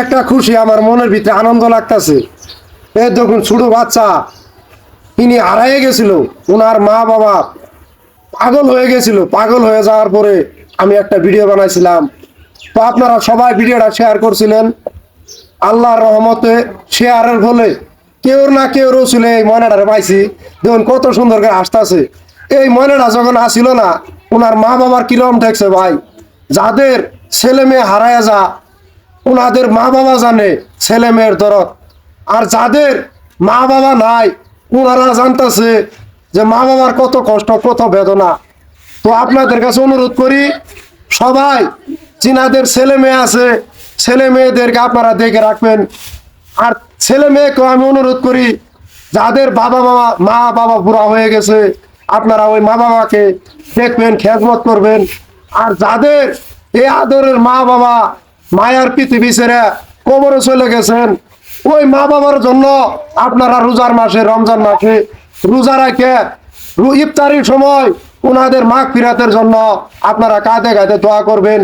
একটা খুশি, আমার মনের ভিতরে আনন্দ লাগতেছে। এই দেখুন ছোট বাচ্চা, তিনি হারাইয়ে গেছিল, ওনার মা বাবা পাগল হয়ে গেছিল। পাগল হয়ে যাওয়ার পরে আমি একটা ভিডিও বানাইছিলাম, তো আপনারা সবাই ভিডিওটা শেয়ার করছিলেন। আল্লাহর রহমতে শেয়ারের ফলে কেউ না কেউ রসুলে এই ময়নাটারে পাইছি। দেখুন কত সুন্দর করে আসতেছে। এই ময়নাটা যখন আসিল না, ওনার মা বাবার কিরম ঠেকছে ভাই। যাদের ছেলে মেয়ে হারায় যা, ওনাদের মা বাবা জানে ছেলে মেয়ের দরদ। আর যাদের মা বাবা নাই, ওনারা জানতেছে যে মা বাবার কত কষ্ট, কত বেদনা। তো আপনাদের কাছে অনুরোধ করি, সবাই যিনাদের ছেলে মেয়ে আছে, ছেলে মেয়েদেরকে আপনারা দেখে রাখবেন। আর ছেলে মেয়েকেও আমি অনুরোধ করি, যাদের মা বাবা বুড়া হয়ে গেছে, আপনারা ওই মা বাবাকে দেখবেন, খেদমত করবেন। আর যাদের এই আদরের মা বাবা মায়ার পৃথিবী ছেড়ে কবরে চলে গেছেন, ওই মা বাবার জন্য আপনারা রোজার মাসে, রমজান মাসে রোজা রাখে ইফতারির সময় ওনাদের মাগফিরাতের জন্য আপনারা কাঁধে কাঁধে দোয়া করবেন।